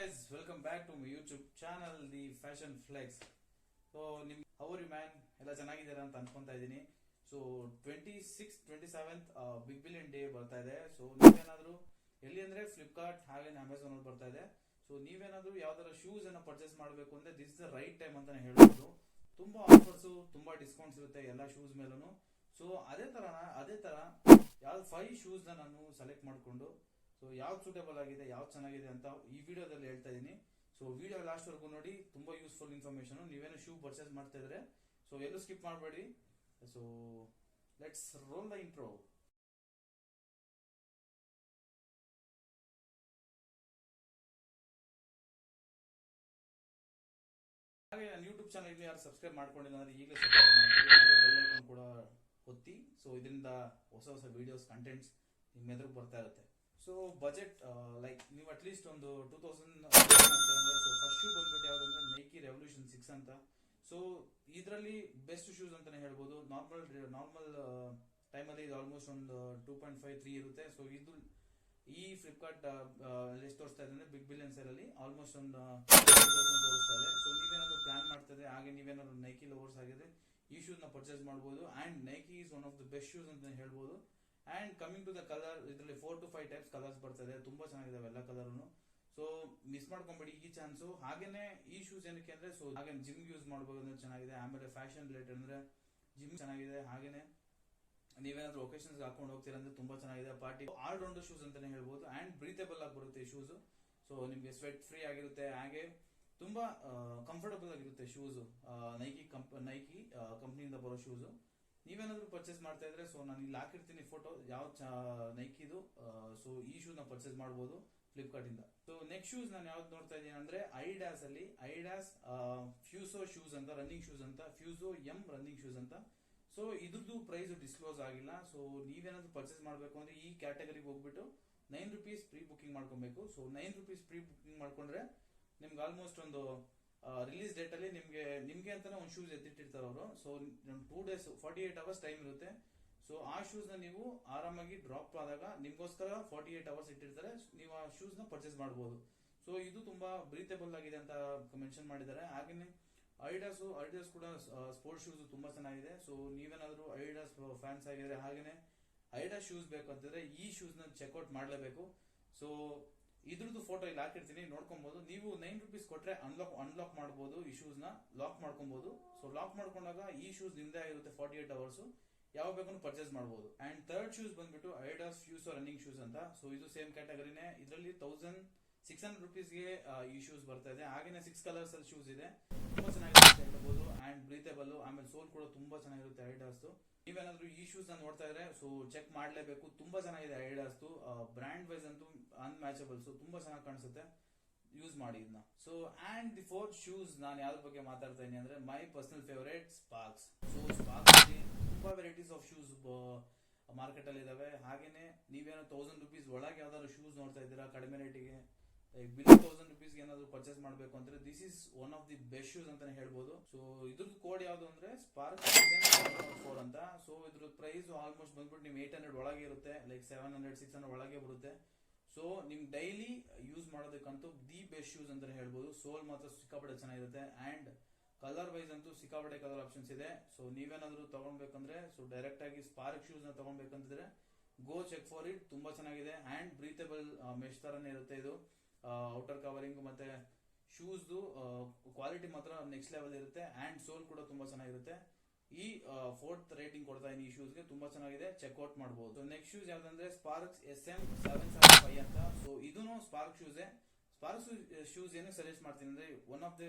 guys, welcome back to my YouTube channel, The Fashion Flex. So, how are you man? ಎಲ್ಲ ಚೆನ್ನಾಗಿದ್ದೀರಾ ಅಂತ ಅನ್ಕೊಂತಾ ಇದ್ದೀನಿ. So 27th big billion day ಬರ್ತಾ ಇದೆ. So ನೀವೇನಾದ್ರೂ ಎಲ್ಲಿ ಅಂದ್ರೆ ಫ್ಲಿಪ್ಕಾರ್ಟ್ ಹಾಗೆ ಅಮೆಝಾನ್ ಅಲ್ಲಿ ಬರ್ತಾ ಇದೆ. ಸೊ ನೀವೇನಾದ್ರೂ ಯಾವ್ದಾರ ಶೂಸ್ ಅನ್ನ ಪರ್ಚೇಸ್ ಮಾಡಬೇಕು ಅಂದ್ರೆ this is the right time ಅಂತಾನೆ ಹೇಳ್ಬೋದು. ತುಂಬಾ ಆಫರ್ಸ್, ತುಂಬಾ ಡಿಸ್ಕೌಂಟ್ಸ್ ಇರುತ್ತೆ ಎಲ್ಲ ಶೂಸ್ ಮೇಲೂ. ಸೊ ಅದೇ ತರ ಯಾವ್ದು 5 ಶೂಸ್ ನಾನು ಸೆಲೆಕ್ಟ್ ಮಾಡ್ಕೊಂಡು ಸೊ ಯಾವ್ದು ಸೂಟೇಬಲ್ ಆಗಿದೆ, ಯಾವ್ದು ಚೆನ್ನಾಗಿದೆ ಅಂತ ಈ ವಿಡಿಯೋದಲ್ಲಿ ಹೇಳ್ತಾ ಇದ್ದೀನಿ. ಸೊ ವಿಡಿಯೋ ಲಾಸ್ಟ್ ವರೆಗೂ ನೋಡಿ, ತುಂಬಾ ಯೂಸ್ಫುಲ್ ಇನ್ಫಾರ್ಮೇಶನ್. ನೀವೇನು ಶೂ ಪರ್ಚೇಸ್ ಮಾಡ್ತಾ ಇದ್ರೆ ಸೊ ಎಲ್ಲೂ ಸ್ಕಿಪ್ ಮಾಡಬೇಡಿ. So let's roll the intro. ಹಾಗೆ ನನ್ನ ಯೂಟ್ಯೂಬ್ ಚಾನಲ್ ಇಲ್ಲಿ ಯಾರು ಸಬ್ಸ್ಕ್ರೈಬ್ ಮಾಡ್ಕೊಂಡಿಲ್ಲ ಅಂದ್ರೆ ಈಗಲೇ ಸಬ್ಸ್ಕ್ರೈಬ್ ಮಾಡ್ತೀವಿ, ಹಾಗೆ ಬೆಲ್ ಐಕಾನ್ ಕೂಡ ಒತ್ತಿ. ಸೊ ಇದರಿಂದ ಹೊಸ ವಿಡಿಯೋಸ್ ಕಂಟೆಂಟ್ಸ್ ನಿಮ್ಮ ಎದುರು ಬರ್ತಾ ಇರುತ್ತೆ. ಸೊ ಬಜೆಟ್ ಲೈಕ್ ನೀವು ಅಟ್ಲೀಸ್ಟ್ ಒಂದು 2000 ಅಂತೀರಂದ್ರೆ ಸೊ ಫಸ್ಟ್ ಶೂ ಬಂದ್ಬಿಟ್ಟು ಯಾವ್ದಂದ್ರೆ ನೈಕಿ ರೆವಲ್ಯೂಷನ್ 6 ಅಂತ. ಸೊ ಇದರಲ್ಲಿ ಬೆಸ್ಟ್ ಶೂಸ್ ಅಂತಾನೆ ಹೇಳ್ಬೋದು. ನಾರ್ಮಲ್ ಟೈಮಲ್ಲಿ ಇದು ಆಲ್ಮೋಸ್ಟ್ ಒಂದು 2.53 ಇರುತ್ತೆ. ಸೊ ಇದು ಈ ಫ್ಲಿಪ್ಕಾರ್ಟ್ ಎಷ್ಟು ತೋರಿಸ್ತಾ ಇದೆ ಅಂದ್ರೆ ಬಿಗ್ ಬಿಲಿಯನ್ ಸೇಲ್ ಅಲ್ಲಿ ಆಲ್ಮೋಸ್ಟ್ ಒಂದು 2000 ತೋರಿಸ್ತಾ ಇದೆ. ಸೊ ನೀವೇನಾದ್ರು ಪ್ಲಾನ್ ಮಾಡ್ತಾ ಇದೆ, ಹಾಗೆ ನೀವೇನಾದ್ರು ನೈಕಿ ಲವರ್ಸ್ ಆಗಿದ್ರೆ ಈ ಶೂಸ್ ನ ಪರ್ಚೇಸ್ ಮಾಡಬಹುದು. And Nike is one of the best shoes ಅಂತ ಹೇಳ್ಬೋದು. And coming to the colour, ಇದರಲ್ಲಿ 4 to 5 ಟೈಪ್ಸ್ ಕಲರ್ಸ್ ಬರ್ತದೆ. ತುಂಬಾ ಚೆನ್ನಾಗಿದಾವೆ ಎಲ್ಲ ಕಲರ್ನು. ಸೊ ಮಿಸ್ ಮಾಡ್ಕೊಂಬೇಡಿ ಈ ಚಾನ್ಸು. ಹಾಗೇನೆ ಈ ಶೂಸ್ ಏನಕ್ಕೆ ಅಂದ್ರೆ ಸೊ ಹಾಗೆ ಜಿಮ್ ಯೂಸ್ ಮಾಡಬಹುದು ಅಂದ್ರೆ ಚೆನ್ನಾಗಿದೆ. ಆಮೇಲೆ ಫ್ಯಾಷನ್ ರಿಲೇಟೆಡ್ ಅಂದ್ರೆ ಜಿಮ್ ಚೆನ್ನಾಗಿದೆ. ಹಾಗೇನೆ ನೀವೇನಾದ್ರೂ ಒಕೇಶನ್ಸ್ ಹಾಕೊಂಡು ಹೋಗ್ತೀರಾ ಅಂದ್ರೆ ತುಂಬಾ ಚೆನ್ನಾಗಿದೆ. ಪಾರ್ಟಿ ಆಲ್ ರೌಂಡರ್ ಶೂಸ್ ಅಂತಾನೆ ಹೇಳ್ಬೋದು. ಅಂಡ್ ಬ್ರೀತೇಬಲ್ ಆಗಿ ಬರುತ್ತೆ ಈ ಶೂಸ್. ಸೊ ನಿಮ್ಗೆ ಸ್ವೆಟ್ ಫ್ರೀ ಆಗಿರುತ್ತೆ, ಹಾಗೆ ತುಂಬಾ ಕಂಫರ್ಟಬಲ್ ಆಗಿರುತ್ತೆ ಶೂಸ್. ನೈಕಿ ಕಂಪ್ನಿಯಿಂದ ಬರೋ ಶೂಸ್. ನೀವೇನಾದ್ರೂ ಪರ್ಚೇಸ್ ಮಾಡ್ತಾ ಇದ್ರೆ ಸೊ ನಾನು ಇಲ್ಲಿ ಹಾಕಿರ್ತೀನಿ ಫೋಟೋ ಯಾವ ನೈಕಿದು. ಸೊ ಈ ಶೂಸ್ ನ ಪರ್ಚೇಸ್ ಮಾಡಬಹುದು ಫ್ಲಿಪ್ಕಾರ್ಟ್ ಇಂದ. ಸೊ ನೆಕ್ಸ್ಟ್ ಶೂಸ್ ನಾನು ಯಾವ್ದು ನೋಡ್ತಾ ಇದ್ದೀನಿ ಅಂದ್ರೆ ಐಡಾಸ್ ಅಲ್ಲಿ ಐಡಾಸ್ ಫ್ಯೂಸೋ ಶೂಸ್ ಅಂತ, ರನ್ನಿಂಗ್ ಶೂಸ್ ಅಂತ, ಫ್ಯೂಸೋ ಎಂ ರನ್ನಿಂಗ್ ಶೂಸ್ ಅಂತ. ಸೊ ಇದ್ರದ್ದು ಪ್ರೈಸ್ ಡಿಸ್ಕ್ಲೋಸ್ ಆಗಿಲ್ಲ. ಸೊ ನೀವೇನಾದ್ರೂ ಪರ್ಚೇಸ್ ಮಾಡಬೇಕು ಅಂದ್ರೆ ಈ ಕ್ಯಾಟಗರಿಗೆ ಹೋಗ್ಬಿಟ್ಟು ₹9 ಪ್ರೀ ಬುಕಿಂಗ್ ಮಾಡ್ಕೊಬೇಕು. ಸೊ ₹9 ಪ್ರೀ ಬುಕಿಂಗ್ ಮಾಡ್ಕೊಂಡ್ರೆ ನಿಮ್ಗೆ ಆಲ್ಮೋಸ್ಟ್ ಒಂದು ರಿಲೀಸ್ ಡೇಟ್ ಅಲ್ಲಿ ನಿಮ್ಗೆ ಅಂತಾನೆ ಒಂದು ಶೂಸ್ ಎತ್ತಿಟ್ಟಿರ್ತಾರೆ ಅವರು. ಸೊ 2 days 48 hours ಟೈಮ್ ಇರುತ್ತೆ. ಸೊ ಆ ಶೂಸ್ ನ ನೀವು ಆರಾಮಾಗಿ ಡ್ರಾಪ್ ಆದಾಗ ನಿಮ್ಗೋಸ್ಕರ 48 hours ಇಟ್ಟಿರ್ತಾರೆ, ನೀವು ಆ ಶೂಸ್ ನ ಪರ್ಚೇಸ್ ಮಾಡಬಹುದು. ಸೊ ಇದು ತುಂಬಾ ಬ್ರೀತೇಬಲ್ ಆಗಿದೆ ಅಂತ ಮೆನ್ಷನ್ ಮಾಡಿದ್ದಾರೆ. ಹಾಗೇನೆ ಐಡಾಸ್ ಕೂಡ ಸ್ಪೋರ್ಟ್ಸ್ ಶೂಸ್ ತುಂಬಾ ಚೆನ್ನಾಗಿದೆ. ಸೊ ನೀವೇನಾದ್ರೂ ಐಡಾಸ್ ಫ್ಯಾನ್ಸ್ ಆಗಿದ್ರೆ, ಹಾಗೇನೆ ಐಡಾಸ್ ಶೂಸ್ ಬೇಕು ಅಂತಂದ್ರೆ ಈ ಶೂಸ್ ನ ಚೆಕ್ಔಟ್ ಮಾಡಲೇಬೇಕು. ಸೊ ಇದ್ರದ್ದು ಫೋಟೋ ಇಲ್ಲಿ ಹಾಕಿರ್ತೀನಿ, ನೋಡ್ಕೊಬಹುದು. ನೀವು ₹9 ಕೊಟ್ರೆ ಅನ್ಲಾಕ್ ಮಾಡಬಹುದು, ಈ ಶೂಸ್ ನ ಲಾಕ್ ಮಾಡ್ಕೊಬಹುದು. ಸೊ ಲಾಕ್ ಮಾಡ್ಕೊಂಡಾಗ ಈ ಶೂಸ್ ನಿಮ್ದೇ ಆಗಿರುತ್ತೆ 48 hours. ಯಾವ ಬೇಕು ಪರ್ಚೇಸ್ ಮಾಡಬಹುದು. ಅಂಡ್ ಥರ್ಡ್ ಶೂಸ್ ಬಂದ್ಬಿಟ್ಟು ಐಡಾಸ್ ಫ್ಯೂಸೋ ರನ್ನಿಂಗ್ ಶೂಸ್ ಅಂತ. ಸೊ ಇದು ಸೇಮ್ ಕ್ಯಾಟಗರಿನೇ. ಇದರಲ್ಲಿ ₹1600 ಗೆ ಈ ಶೂಸ್ ಬರ್ತಾ ಇದೆ. ಹಾಗೇನೆ 6 ಕಲರ್ಸ್ ಅಲ್ಲಿ ಶೂಸ್ ಇದೆ. ತುಂಬಾ ಚೆನ್ನಾಗಿರುತ್ತೆ ಹೇಳ್ಬಹುದು. ಅಂಡ್ ಬ್ರೀತೇಬಲ್, ಆಮೇಲೆ ಸೋಲ್ ಕೂಡ ತುಂಬಾ ಚೆನ್ನಾಗಿರುತ್ತೆ ಐಡಾಸ್. ನೀವೇನಾದ್ರೂ ಈ ಶೂಸ್ ನ ನೋಡ್ತಾ ಇದ್ರೆ ಸೊ ಚೆಕ್ ಮಾಡ್ಲೇಬೇಕು. ತುಂಬಾ ಚೆನ್ನಾಗಿದೆ ಐಡಾಸ್. ಬ್ರ್ಯಾಂಡ್ ವೈಸ್ ಅಂತೂ ಅನ್ಮ್ಯಾಚಬಲ್. ಸೊ ತುಂಬಾ ಚೆನ್ನಾಗಿ ಕಾಣಿಸುತ್ತೆ, ಯೂಸ್ ಮಾಡಿ ಇದನ್ನ. So and the fourth shoes ನಾನು ಯಾವ್ದ್ರ ಬಗ್ಗೆ ಮಾತಾಡ್ತಾ ಇದೀನಿ ಅಂದ್ರೆ my personal favourite sparks. So sparks ಅಲ್ಲಿ ತುಂಬಾ ವೆರೈಟೀಸ್ ಆಫ್ ಶೂಸ್ ಮಾರ್ಕೆಟ್ ಅಲ್ಲಿ ಇದಾವೆ. ಹಾಗೇನೆ ನೀವೇನೋ ₹1000 ಒಳಗೆ ಯಾವ್ದಾದ್ರು ಶೂಸ್ ನೋಡ್ತಾ ಇದ್ದೀರಾ ಕಡಿಮೆ ರೇಟಿಗೆ, ಬಿಲೋ ₹1000 ಏನಾದ್ರು ಪರ್ಚೇಸ್ ಮಾಡಬೇಕು ಅಂದ್ರೆ this is one of the best shoes ಅಂತಾನೆ ಹೇಳ್ಬೋದು. ಸೊ ಇದ್ರದ್ದು ಕೋಡ್ ಯಾವ್ದು ಅಂದ್ರೆ ಸ್ಪಾರ್ಕ್ 4 ಅಂತ. ಸೊ ಇದ್ರ ಪ್ರೈಸ್ ಆಲ್ಮೋಸ್ಟ್ ಬಂದ್ಬಿಟ್ಟು ನಿಮ್ 800 ಒಳಗೆ ಇರುತ್ತೆ, ಲೈಕ್ 700-600 ಒಳಗೆ ಬರುತ್ತೆ. ಸೊ ನಿಮ್ ಡೈಲಿ ಯೂಸ್ ಮಾಡೋದಕ್ಕಂತೂ ದಿ ಬೆಸ್ಟ್ ಶೂಸ್ ಅಂತಾನೆ ಹೇಳ್ಬೋದು. ಸೋಲ್ ಮಾತ್ರ ಸಿಕ್ಕಾಪಟ್ಟೆ ಚೆನ್ನಾಗಿರುತ್ತೆ. ಅಂಡ್ ಕಲರ್ ವೈಸ್ ಅಂತೂ ಸಿಕ್ಕಾಪಟ್ಟೆ ಕಲರ್ ಆಪ್ಷನ್ಸ್ ಇದೆ. ಸೊ ನೀವೇನಾದ್ರೂ ತಗೊಳ್ಬೇಕಂದ್ರೆ ಸೊ ಡೈರೆಕ್ಟ್ ಆಗಿ ಸ್ಪಾರ್ಕ್ ಶೂಸ್ ನ ತಗೊಳ್ಬೇಕಂತಿದ್ರೆ ಗೋ ಚೆಕ್ ಫಾರ್ ಇಟ್. ತುಂಬಾ ಚೆನ್ನಾಗಿದೆ. ಅಂಡ್ ಬ್ರೀತೇಬಲ್ ಮೆಶ್ ತರನೇ ಇರುತ್ತೆ ಇದು. ಔಟರ್ ಕವರಿಂಗ್ ಮತ್ತೆ ಶೂಸ್ ಕ್ವಾಲಿಟಿ ಮಾತ್ರ ನೆಕ್ಸ್ಟ್ ಲೆವೆಲ್ ಇರುತ್ತೆ. ಅಂಡ್ ಸೋಲ್ ಕೂಡ ತುಂಬಾ ಚೆನ್ನಾಗಿರುತ್ತೆ. ಈ 4th ರೇಟಿಂಗ್ ಕೊಡ್ತಾ ಇದೀನಿ ಈ ಶೂಸ್ಗೆ. ತುಂಬಾ ಚೆನ್ನಾಗಿದೆ, ಚೆಕ್ಔಟ್ ಮಾಡಬಹುದು. ನೆಕ್ಸ್ಟ್ ಶೂಸ್ ಯಾವ್ದಂದ್ರೆ ಸ್ಪಾರ್ಕ್ಸ್ SM775 ಅಂತ. ಸೊ ಇದೂನು ಸ್ಪಾರ್ಕ್ ಶೂಸ್. ಸ್ಪಾರ್ಕ್ ಶೂಸ್ ಏನು ಸಜೆಸ್ಟ್ ಮಾಡ್ತೀನಿ ಅಂದ್ರೆ one of the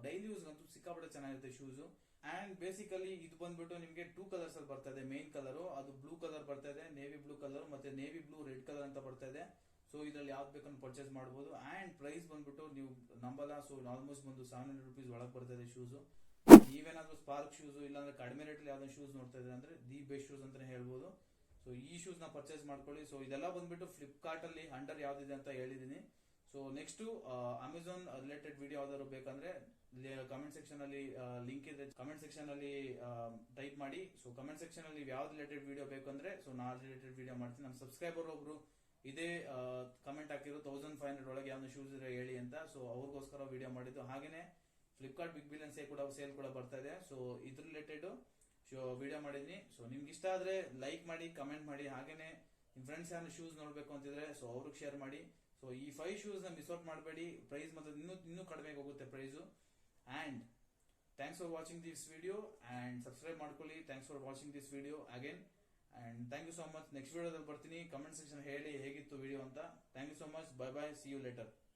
daily use ಅಂತೂ ಸಿಕ್ಕಾಪಟ್ಟೆ ಚೆನ್ನಾಗಿರುತ್ತೆ ಶೂಸ್. ಅಂಡ್ ಬೇಸಿಕಲಿ ಇದು ಬಂದ್ಬಿಟ್ಟು ನಿಮ್ಗೆ 2 ಕಲರ್ಸ್ ಅಲ್ಲಿ ಬರ್ತಾ ಇದೆ. ಮೇನ್ ಕಲರ್ ಅದು ಬ್ಲೂ ಕಲರ್ ಬರ್ತಾ ಇದೆ, ನೇವಿ ಬ್ಲೂ ಕಲರ್ ಮತ್ತೆ ನೇವಿ ಬ್ಲೂ ರೆಡ್ ಕಲರ್ ಅಂತ ಬರ್ತಾ ಇದೆ. ಸೊ ಇದ್ರಲ್ಲಿ ಯಾವ್ದು ಬೇಕಂತ ಪರ್ಚೇಸ್ ಮಾಡಬಹುದು. ಅಂಡ್ ಪ್ರೈಸ್ ಬಂದ್ಬಿಟ್ಟು ನೀವು ನಂಬಲ್ಲ, ಸೊ ಆಲ್ಮೋಸ್ಟ್ ಬಂದು ₹700 ಒಳಗೆ ಬರ್ತಾ ಇದೆ ಶೂಸ್. ನೀವೇನಾದ್ರೂ ಸ್ಪಾರ್ಕ್ ಶೂಸ್ ಇಲ್ಲಾಂದ್ರೆ ಕಡಿಮೆ ರೇಟ್ ಯಾವ್ದಾದ್ರು ಶೂಸ್ ನೋಡ್ತಾ ಇದ್ರೆ ಅಂದ್ರೆ ದಿ ಬೆಸ್ಟ್ ಶೂಸ್ ಅಂತಾನೆ ಹೇಳ್ಬೋದು. ಸೊ ಈ ಶೂಸ್ ನ ಪರ್ಚೇಸ್ ಮಾಡ್ಕೊಳ್ಳಿ. ಸೊ ಇದೆಲ್ಲ ಬಂದ್ಬಿಟ್ಟು ಫ್ಲಿಪ್ಕಾರ್ಟ್ ಅಲ್ಲಿ ಅಂಡರ್ ಯಾವ್ದಿದೆ ಅಂತ ಹೇಳಿದೀನಿ. So next Amazon related video ಯಾವ್ದಾದ್ರು ಬೇಕಂದ್ರೆ ಕಮೆಂಟ್ ಸೆಕ್ಷನ್ ಅಲ್ಲಿ ಲಿಂಕ್ ಇದೆ, ಕಮೆಂಟ್ ಸೆಕ್ಷನ್ ಅಲ್ಲಿ ಟೈಪ್ ಮಾಡಿ. ಸೊ ಕಮೆಂಟ್ ಸೆಕ್ಷನ್ ಅಲ್ಲಿ ಯಾವ್ದು ರಿಲೇಟೆಡ್ ವಿಡಿಯೋ ಬೇಕಂದ್ರೆ ಸೊ ನಾನು ರಿಲೇಟೆಡ್ ವಿಡಿಯೋ ಮಾಡ್ತೀನಿ. ನಮ್ಮ ಸಬ್ಸ್ಕ್ರೈಬರ್ ಒಬ್ರು ಇದೇ ಕಮೆಂಟ್ ಹಾಕಿರೋ 1500 ಒಳಗೆ ಯಾವ್ದು ಶೂಸ್ ಇದ್ರೆ ಹೇಳಿ ಅಂತ. ಸೊ ಅವ್ರಿಗೋಸ್ಕರ ವಿಡಿಯೋ ಮಾಡಿದ್ದು. ಹಾಗೇನೆ ಫ್ಲಿಪ್ಕಾರ್ಟ್ ಬಿಗ್ ಬಿಲಿಯನ್ ಸೇಲ್ ಕೂಡ ಬರ್ತಾ ಇದೆ. ಸೊ ಇದ್ರ ರಿಲೇಟೆಡ್ ವಿಡಿಯೋ ಮಾಡಿದೀನಿ. ಸೊ ನಿಮ್ಗೆ ಇಷ್ಟ ಆದ್ರೆ ಲೈಕ್ ಮಾಡಿ, ಕಮೆಂಟ್ ಮಾಡಿ. ಹಾಗೇನೆ ನಿಮ್ ಫ್ರೆಂಡ್ಸ್ ಯಾರು ಶೂಸ್ ನೋಡ್ಬೇಕು ಅಂತಿದ್ರೆ ಸೊ ಅವ್ರಿಗೆ ಶೇರ್ ಮಾಡಿ. ಸೊ ಈ 5 ಶೂಸ್ ನ ಮಿಸ್ ಔಟ್ ಮಾಡಬೇಡಿ. ಪ್ರೈಸ್ ಮತ್ತೆ ಇನ್ನೂ ಕಡಿಮೆ ಹೋಗುತ್ತೆ price. And thanks for watching this video and subscribe ಮಾಡ್ಕೊಳ್ಳಿ. Thanks for watching this video again and thank you so much. Next ವಿಡಿಯೋದಲ್ಲಿ ಬರ್ತೀನಿ. ಕಮೆಂಟ್ ಸೆಕ್ಷನ್ ಹೇಳಿ ಹೇಗಿತ್ತು ವಿಡಿಯೋ ಅಂತ. Thank you so much. Bye bye. See you litre.